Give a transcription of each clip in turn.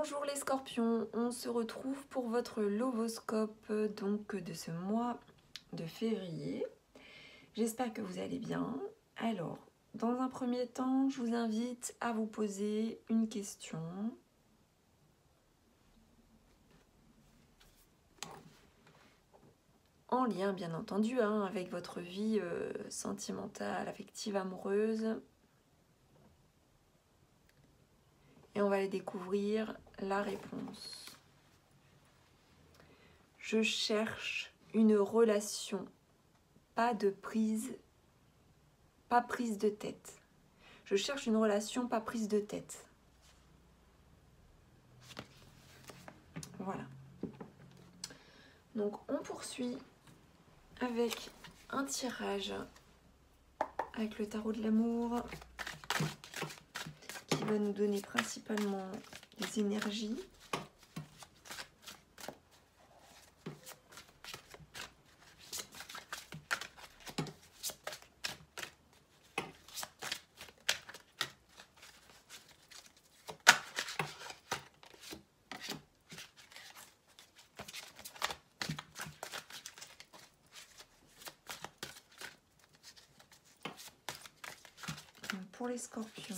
Bonjour les scorpions, on se retrouve pour votre lovoscope donc de ce mois de février. J'espère que vous allez bien. Alors, dans un premier temps, je vous invite à vous poser une question. En lien bien entendu avec votre vie sentimentale, affective, amoureuse. Et on va aller découvrir la réponse. Je cherche une relation, pas prise de tête. Je cherche une relation, pas prise de tête. Voilà. Donc on poursuit avec un tirage avec le tarot de l'amour qui va nous donner principalement les énergies. Pour les scorpions,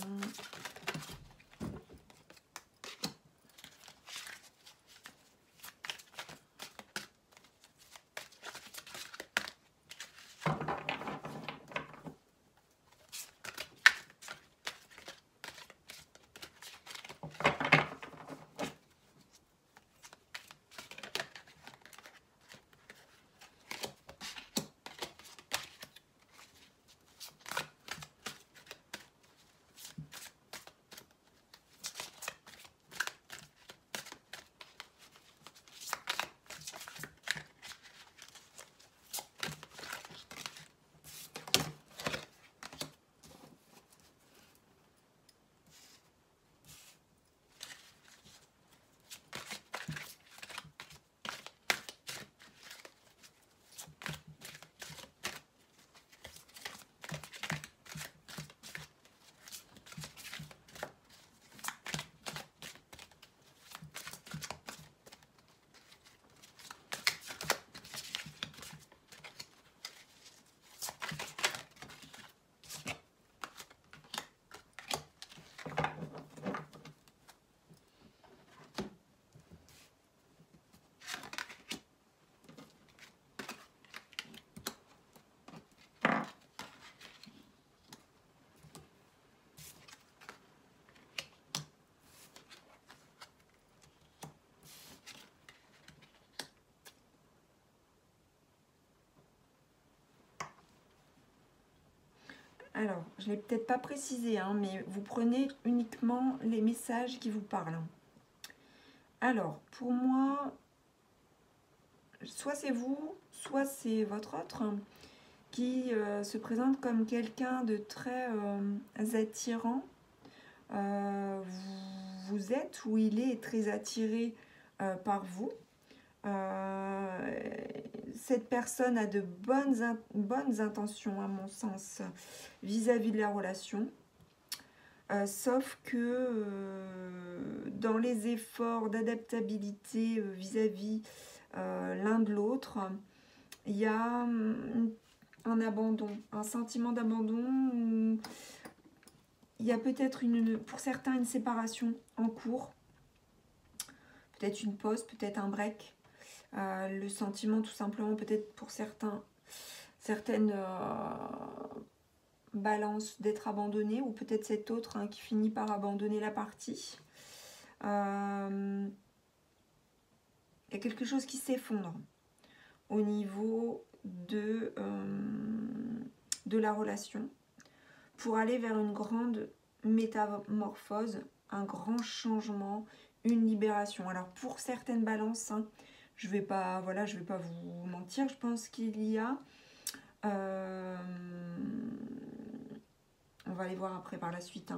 alors, je ne l'ai peut-être pas précisé, mais vous prenez uniquement les messages qui vous parlent. Alors, pour moi, soit c'est vous, soit c'est votre autre qui se présente comme quelqu'un de très attirant. Vous êtes ou il est très attiré par vous. Cette personne a de bonnes intentions, à mon sens, vis-à-vis de la relation. Sauf que dans les efforts d'adaptabilité vis-à-vis l'un de l'autre, il y a un abandon, un sentiment d'abandon. Il y a peut-être pour certains une séparation en cours, peut-être une pause, peut-être un break. Le sentiment tout simplement, peut-être pour certaines balances d'être abandonné, ou peut-être cet autre qui finit par abandonner la partie. Il y a quelque chose qui s'effondre au niveau de la relation pour aller vers une grande métamorphose, un grand changement, une libération. Alors pour certaines balances, je vais pas vous mentir, je pense qu'il y a on va aller voir après par la suite,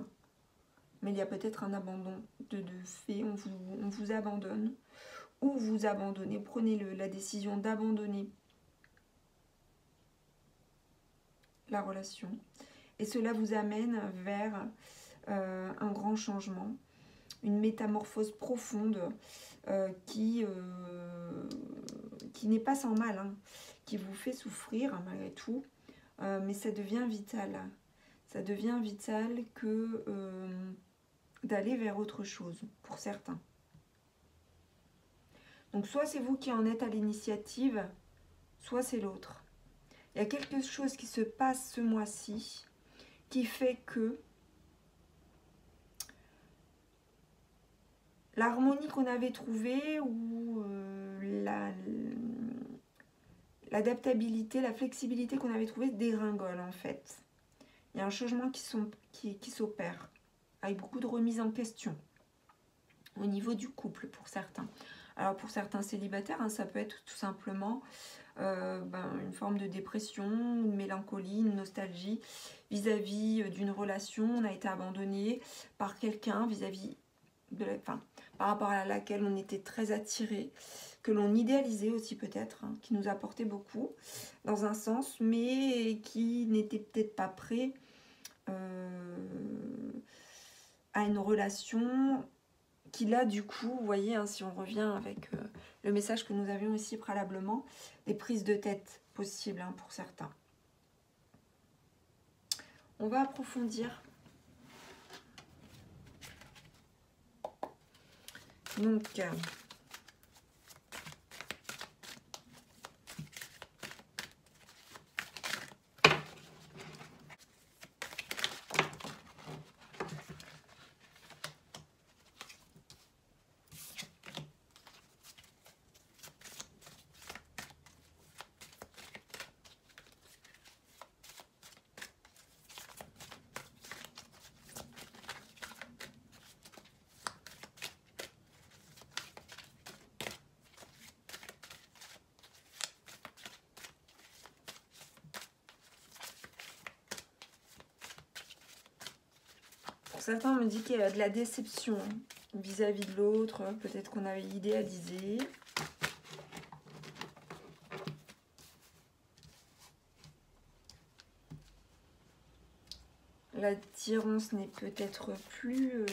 mais il y a peut-être un abandon de fait, on vous abandonne, ou vous abandonnez, prenez la décision d'abandonner la relation, et cela vous amène vers un grand changement. une métamorphose profonde qui n'est pas sans mal, hein, qui vous fait souffrir hein, malgré tout, mais ça devient vital. Ça devient vital que d'aller vers autre chose, pour certains. Donc soit c'est vous qui en êtes à l'initiative, soit c'est l'autre. Il y a quelque chose qui se passe ce mois-ci qui fait que l'harmonie qu'on avait trouvée ou l'adaptabilité, la flexibilité qu'on avait trouvée dégringole en fait. Il y a un changement qui s'opère avec beaucoup de remise en question au niveau du couple pour certains. Alors pour certains célibataires, hein, ça peut être tout simplement une forme de dépression, une mélancolie, une nostalgie vis-à-vis d'une relation. On a été abandonné par quelqu'un vis-à-vis par rapport à laquelle on était très attiré, que l'on idéalisait aussi peut-être, hein, qui nous apportait beaucoup dans un sens, mais qui n'était peut-être pas prêt à une relation qui là du coup, vous voyez, hein, si on revient avec le message que nous avions ici préalablement, des prises de tête possibles hein, pour certains. On va approfondir. Donc, certains me disent qu'il y a de la déception vis-à-vis de l'autre, peut-être qu'on avait idéalisé. L'attirance n'est peut-être plus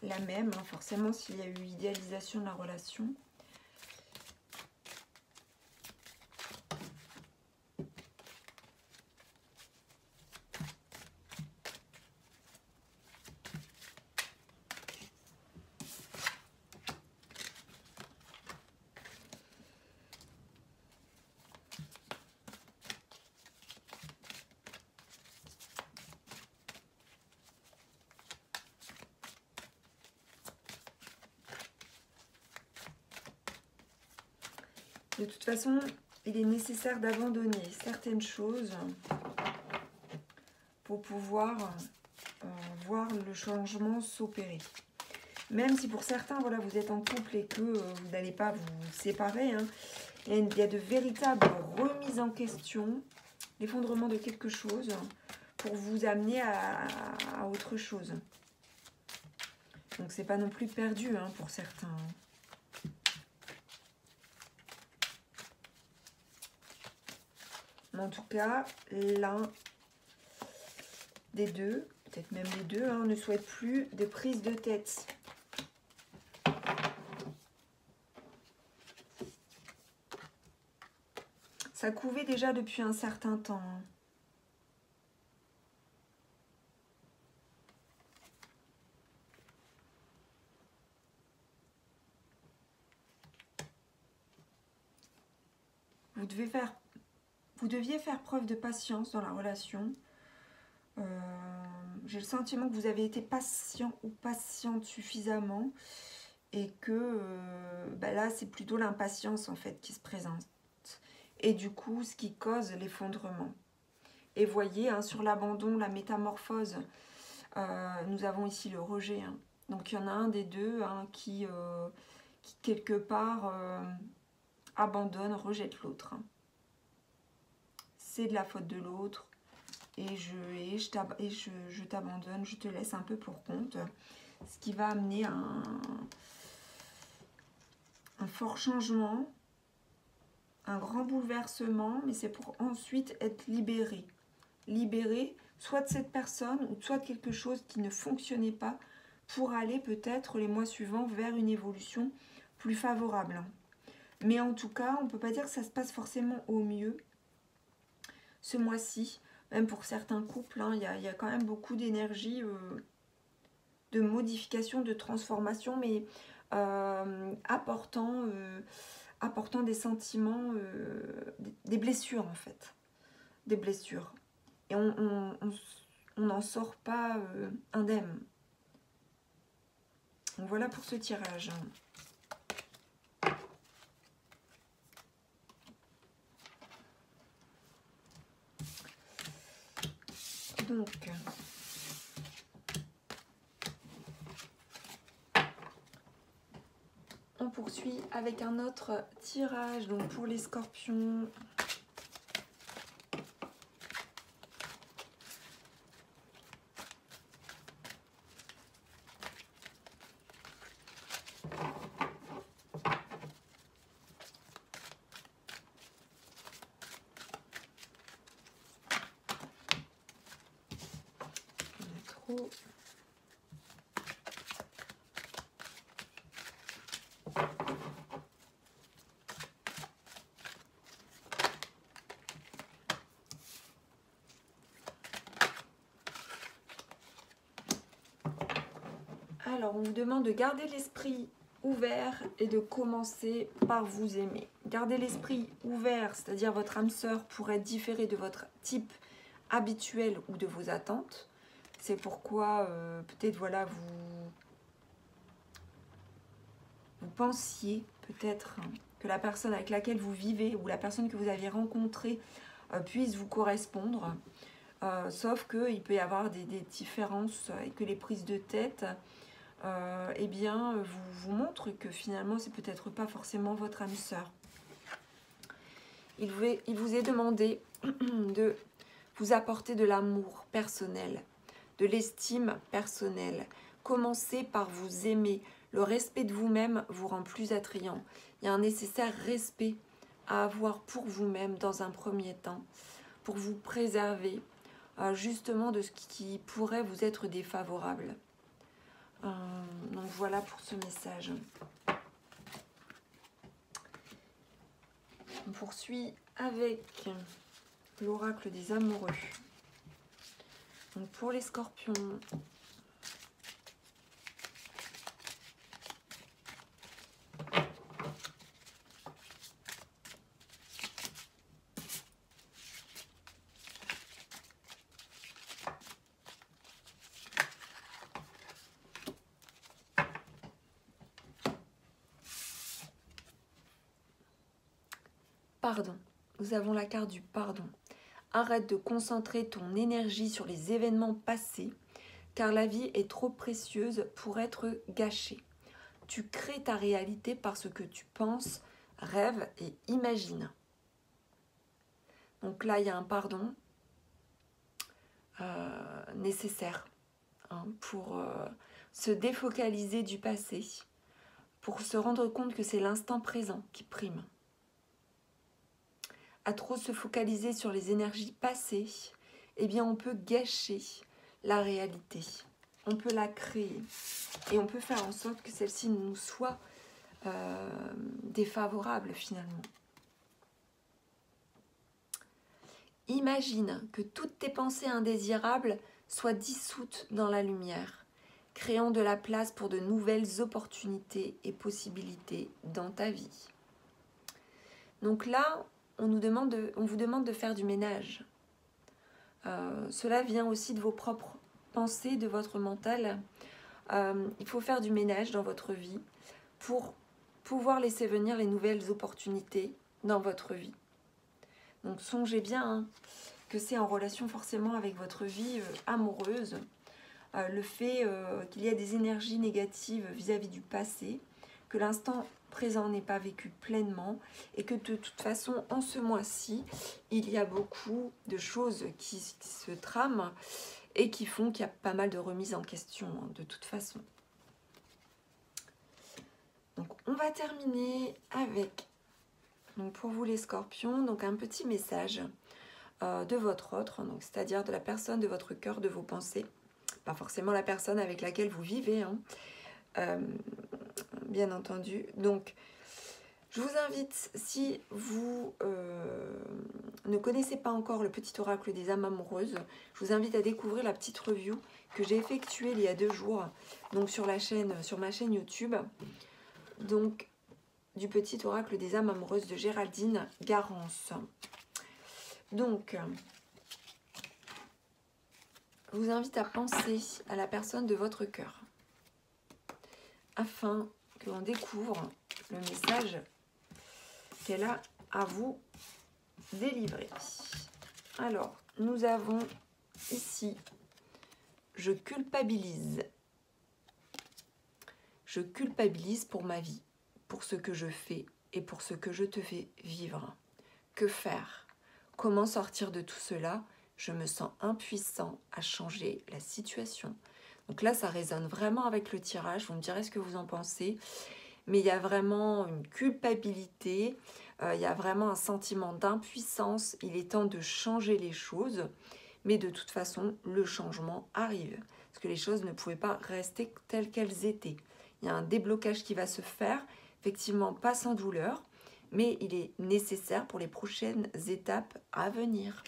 la même, hein, forcément s'il y a eu idéalisation de la relation. De toute façon, il est nécessaire d'abandonner certaines choses pour pouvoir voir le changement s'opérer. Même si pour certains, voilà, vous êtes en couple et que vous n'allez pas vous séparer, hein, il y a de véritables remises en question, l'effondrement de quelque chose pour vous amener à autre chose. Donc c'est pas non plus perdu hein, pour certains. Mais en tout cas, l'un des deux, peut-être même les deux, hein, ne souhaite plus de prise de tête. Ça couvait déjà depuis un certain temps. Vous deviez faire preuve de patience dans la relation. J'ai le sentiment que vous avez été patient ou patiente suffisamment et que là, c'est plutôt l'impatience en fait qui se présente. Et du coup, ce qui cause l'effondrement. Et voyez, hein, sur l'abandon, la métamorphose, nous avons ici le rejet. Hein. Donc, il y en a un des deux hein, qui quelque part, abandonne, rejette l'autre. Hein. C'est de la faute de l'autre. Et je t'abandonne, je te laisse un peu pour compte. Ce qui va amener un fort changement, un grand bouleversement, mais c'est pour ensuite être libéré. Libéré soit de cette personne ou soit de quelque chose qui ne fonctionnait pas pour aller peut-être les mois suivants vers une évolution plus favorable. Mais en tout cas, on ne peut pas dire que ça se passe forcément au mieux ce mois-ci. Même pour certains couples, hein, y a quand même beaucoup d'énergie, de modification, de transformation, mais apportant des sentiments, des blessures en fait. Des blessures. Et on n'en sort pas indemne. Donc voilà pour ce tirage. Donc, on poursuit avec un autre tirage. Donc pour les scorpions, trop. Alors, on vous demande de garder l'esprit ouvert et de commencer par vous aimer. Gardez l'esprit ouvert, c'est-à-dire votre âme sœur pourrait différer de votre type habituel ou de vos attentes. C'est pourquoi peut-être voilà vous pensiez peut-être que la personne avec laquelle vous vivez ou la personne que vous aviez rencontrée puisse vous correspondre. Sauf qu'il peut y avoir des différences et que les prises de tête eh bien, vous montrent que finalement, c'est peut-être pas forcément votre âme sœur. Il vous est demandé de vous apporter de l'amour personnel, de l'estime personnelle. Commencez par vous aimer. Le respect de vous-même vous rend plus attrayant. Il y a un nécessaire respect à avoir pour vous-même dans un premier temps, pour vous préserver justement de ce qui pourrait vous être défavorable. Donc voilà pour ce message. On poursuit avec l'oracle des amoureux. Donc pour les scorpions, pardon. Nous avons la carte du pardon. Arrête de concentrer ton énergie sur les événements passés, car la vie est trop précieuse pour être gâchée. Tu crées ta réalité par ce que tu penses, rêves et imagines. Donc là, il y a un pardon nécessaire pour se défocaliser du passé, pour se rendre compte que c'est l'instant présent qui prime. À trop se focaliser sur les énergies passées, eh bien on peut gâcher la réalité. On peut la créer et on peut faire en sorte que celle-ci nous soit défavorable finalement. Imagine que toutes tes pensées indésirables soient dissoutes dans la lumière, créant de la place pour de nouvelles opportunités et possibilités dans ta vie. Donc là, on vous demande de faire du ménage. Cela vient aussi de vos propres pensées, de votre mental. Il faut faire du ménage dans votre vie pour pouvoir laisser venir les nouvelles opportunités dans votre vie. Donc songez bien que c'est en relation forcément avec votre vie amoureuse. Le fait qu'il y a des énergies négatives vis-à-vis du passé, que l'instant présent n'est pas vécu pleinement et que de toute façon en ce mois-ci il y a beaucoup de choses qui se trament et qui font qu'il y a pas mal de remises en question de toute façon. Donc on va terminer avec, donc pour vous les scorpions, donc un petit message de votre autre, c'est-à-dire de la personne de votre cœur, de vos pensées, pas forcément la personne avec laquelle vous vivez, hein, bien entendu. Donc, je vous invite, si vous ne connaissez pas encore le petit oracle des âmes amoureuses, je vous invite à découvrir la petite review que j'ai effectuée il y a 2 jours, donc sur ma chaîne YouTube, donc du petit oracle des âmes amoureuses de Géraldine Garance. Donc, je vous invite à penser à la personne de votre cœur, afin que l'on découvre le message qu'elle a à vous délivrer. Alors, nous avons ici, je culpabilise. Je culpabilise pour ma vie, pour ce que je fais et pour ce que je te fais vivre. Que faire? Comment sortir de tout cela? Je me sens impuissant à changer la situation. Donc là, ça résonne vraiment avec le tirage. Vous me direz ce que vous en pensez. Mais il y a vraiment une culpabilité, il y a vraiment un sentiment d'impuissance. Il est temps de changer les choses. Mais de toute façon, le changement arrive. Parce que les choses ne pouvaient pas rester telles qu'elles étaient. Il y a un déblocage qui va se faire. Effectivement, pas sans douleur. Mais il est nécessaire pour les prochaines étapes à venir.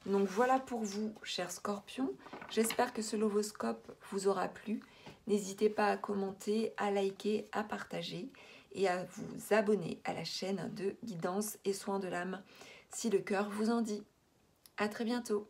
Donc voilà pour vous, chers scorpions. J'espère que ce lovoscope vous aura plu. N'hésitez pas à commenter, à liker, à partager et à vous abonner à la chaîne de guidance et soins de l'âme si le cœur vous en dit. À très bientôt.